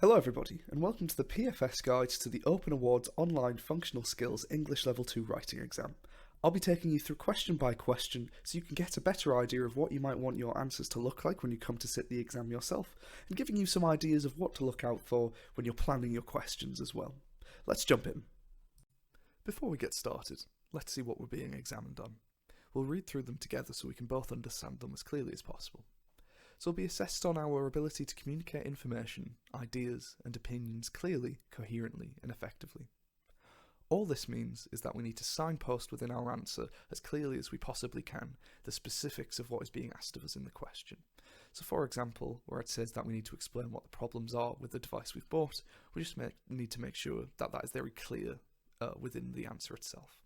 Hello everybody, and welcome to the PFS Guide to the Open Awards Online Functional Skills English Level 2 Writing Exam. I'll be taking you through question by question so you can get a better idea of what you might want your answers to look like when you come to sit the exam yourself, and giving you some ideas of what to look out for when you're planning your questions as well. Let's jump in. Before we get started, let's see what we're being examined on. We'll read through them together so we can both understand them as clearly as possible. So we'll be assessed on our ability to communicate information, ideas, and opinions clearly, coherently, and effectively. All this means is that we need to signpost within our answer as clearly as we possibly can the specifics of what is being asked of us in the question. So for example, where it says that we need to explain what the problems are with the device we've bought, we just need to make sure that that is very clear within the answer itself.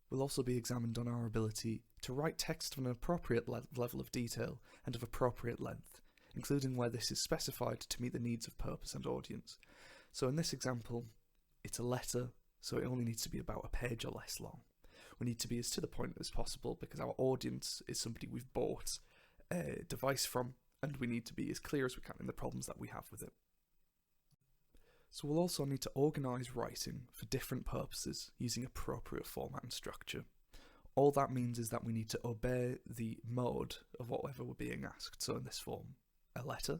We'll also be examined on our ability to write text of an appropriate level of detail and of appropriate length, including where this is specified to meet the needs of purpose and audience. So in this example, it's a letter, so it only needs to be about a page or less long. We need to be as to the point as possible because our audience is somebody we've bought a device from, and we need to be as clear as we can in the problems that we have with it. So we'll also need to organise writing for different purposes using appropriate format and structure. All that means is that we need to obey the mode of whatever we're being asked. So in this form, a letter.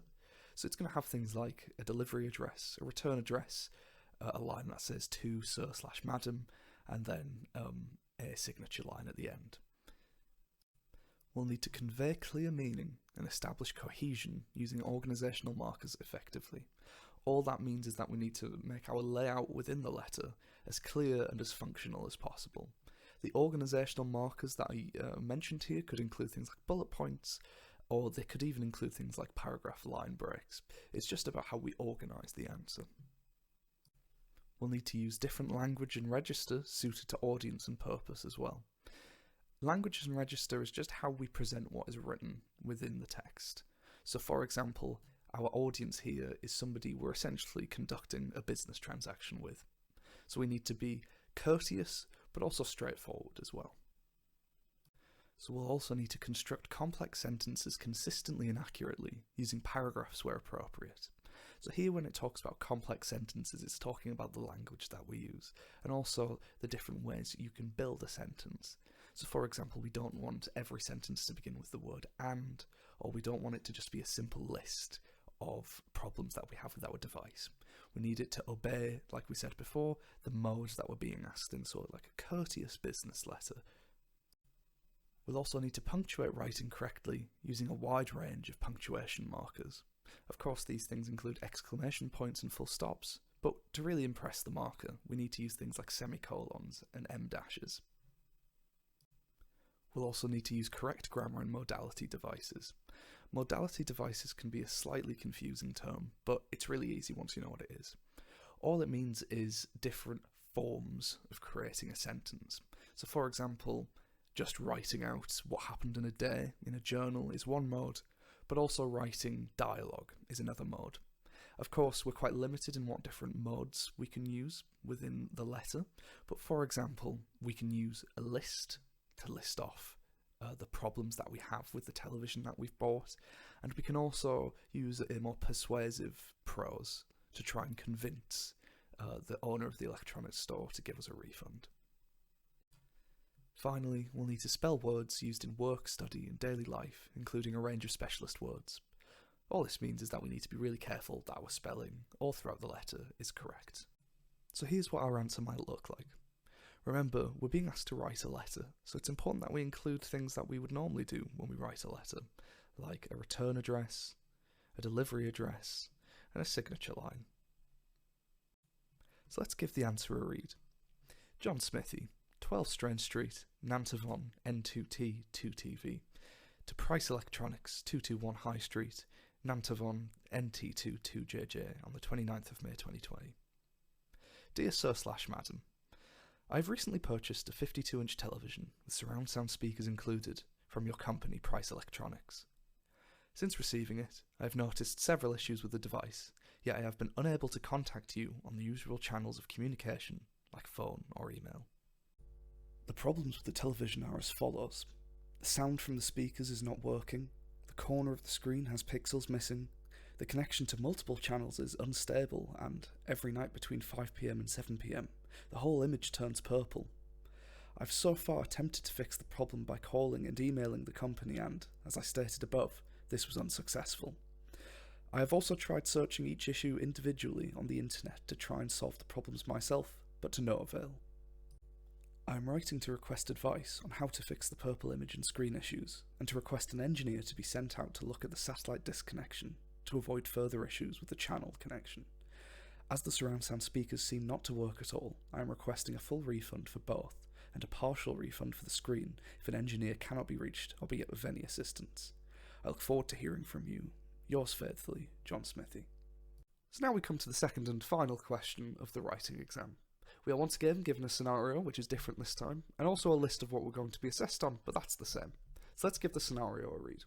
So it's going to have things like a delivery address, a return address, a line that says to sir/madam, and then a signature line at the end. We'll need to convey clear meaning and establish cohesion using organisational markers effectively. All that means is that we need to make our layout within the letter as clear and as functional as possible. The organisational markers that I mentioned here could include things like bullet points, or they could even include things like paragraph line breaks. It's just about how we organise the answer. We'll need to use different language and register suited to audience and purpose as well. Language and register is just how we present what is written within the text. So for example, our audience here is somebody we're essentially conducting a business transaction with. So we need to be courteous, but also straightforward as well. So we'll also need to construct complex sentences consistently and accurately, using paragraphs where appropriate. So here when it talks about complex sentences, it's talking about the language that we use, and also the different ways you can build a sentence. So for example, we don't want every sentence to begin with the word and, or we don't want it to just be a simple list of problems that we have with our device. We need it to obey, like we said before, the modes that we're being asked in, so like a courteous business letter. We'll also need to punctuate writing correctly using a wide range of punctuation markers. Of course, these things include exclamation points and full stops, but to really impress the marker, we need to use things like semicolons and em dashes. We'll also need to use correct grammar and modality devices. Modality devices can be a slightly confusing term, but it's really easy once you know what it is. All it means is different forms of creating a sentence. So for example, just writing out what happened in a day in a journal is one mode, but also writing dialogue is another mode. Of course, we're quite limited in what different modes we can use within the letter, but for example, we can use a list to list off the problems that we have with the television that we've bought, and we can also use a more persuasive prose to try and convince the owner of the electronics store to give us a refund. Finally, we'll need to spell words used in work, study and daily life, including a range of specialist words. All this means is that we need to be really careful that our spelling all throughout the letter is correct. So here's what our answer might look like. Remember, we're being asked to write a letter, so it's important that we include things that we would normally do when we write a letter, like a return address, a delivery address, and a signature line. So let's give the answer a read. John Smithy, 12 Strange Street, Nantavon, N2T, 2TV. To Price Electronics, 221 High Street, Nantavon, NT2, 2JJ, on the 29th of May 2020. Dear Sir/Madam, I've recently purchased a 52-inch television with surround sound speakers included from your company, Price Electronics. Since receiving it, I have noticed several issues with the device, yet I have been unable to contact you on the usual channels of communication, like phone or email. The problems with the television are as follows. The sound from the speakers is not working, the corner of the screen has pixels missing, The connection to multiple channels is unstable, and every night between 5 PM and 7 PM, the whole image turns purple. I've so far attempted to fix the problem by calling and emailing the company and, as I stated above, this was unsuccessful. I have also tried searching each issue individually on the internet to try and solve the problems myself, but to no avail. I am writing to request advice on how to fix the purple image and screen issues, and to request an engineer to be sent out to look at the satellite disk connection to avoid further issues with the channel connection. As the surround sound speakers seem not to work at all, I am requesting a full refund for both, and a partial refund for the screen if an engineer cannot be reached or be with any assistance. I look forward to hearing from you. Yours faithfully, John Smithy. So now we come to the second and final question of the writing exam. We are once again given a scenario, which is different this time, and also a list of what we're going to be assessed on, but that's the same. So let's give the scenario a read.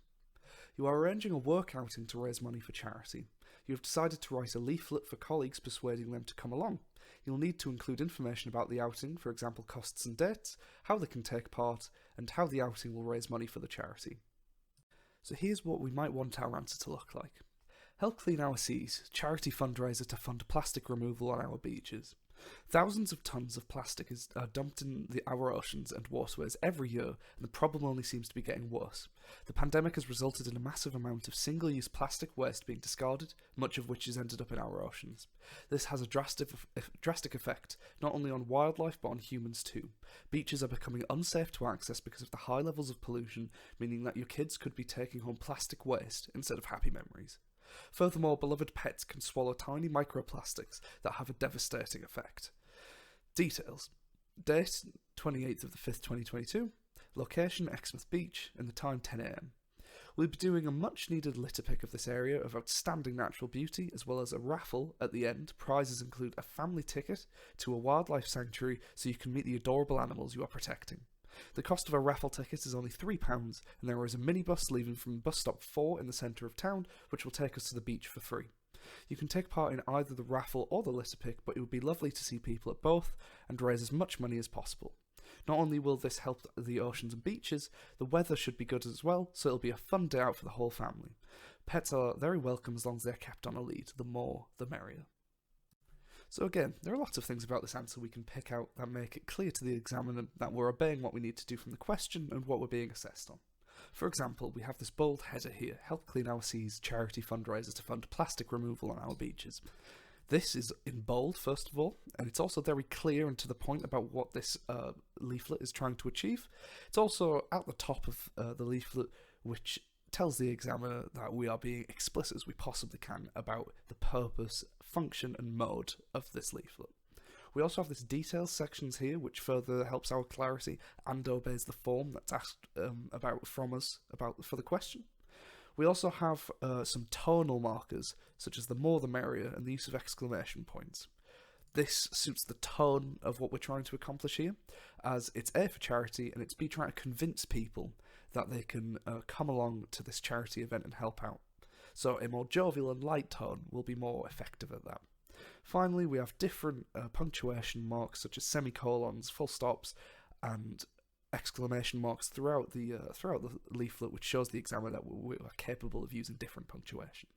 You are arranging a work outing to raise money for charity. You have decided to write a leaflet for colleagues persuading them to come along. You'll need to include information about the outing, for example costs and dates, how they can take part, and how the outing will raise money for the charity. So here's what we might want our answer to look like. Help Clean Our Seas, charity fundraiser to fund plastic removal on our beaches. Thousands of tons of plastic are dumped in our oceans and waterways every year, and the problem only seems to be getting worse. The pandemic has resulted in a massive amount of single-use plastic waste being discarded, much of which has ended up in our oceans. This has a drastic effect, not only on wildlife but on humans too. Beaches are becoming unsafe to access because of the high levels of pollution, meaning that your kids could be taking home plastic waste instead of happy memories. Furthermore, beloved pets can swallow tiny microplastics that have a devastating effect. Details. Date, 28th of the 5th, 2022. Location, Exmouth Beach, and the time 10 AM. We'll be doing a much needed litter pick of this area of outstanding natural beauty, as well as a raffle at the end. Prizes include a family ticket to a wildlife sanctuary so you can meet the adorable animals you are protecting. The cost of a raffle ticket is only £3, and there is a minibus leaving from bus stop 4 in the centre of town, which will take us to the beach for free. You can take part in either the raffle or the litter pick, but it would be lovely to see people at both and raise as much money as possible. Not only will this help the oceans and beaches, the weather should be good as well, so it'll be a fun day out for the whole family. Pets are very welcome as long as they're kept on a lead. The more, the merrier. So again, there are lots of things about this answer we can pick out that make it clear to the examiner that we're obeying what we need to do from the question and what we're being assessed on. For example, we have this bold header here, Help Clean Our Seas, charity fundraiser to fund plastic removal on our beaches. This is in bold, first of all, and it's also very clear and to the point about what this leaflet is trying to achieve. It's also at the top of the leaflet, which tells the examiner that we are being explicit as we possibly can about the purpose, function and mode of this leaflet. We also have this details sections here, which further helps our clarity and obeys the form that's asked from us for the question. We also have some tonal markers, such as the more the merrier and the use of exclamation points. This suits the tone of what we're trying to accomplish here, as it's A for charity and it's B trying to convince people that they can come along to this charity event and help out. So a more jovial and light tone will be more effective at that. Finally, we have different punctuation marks such as semicolons, full stops, and exclamation marks throughout the leaflet, which shows the examiner that we are capable of using different punctuation.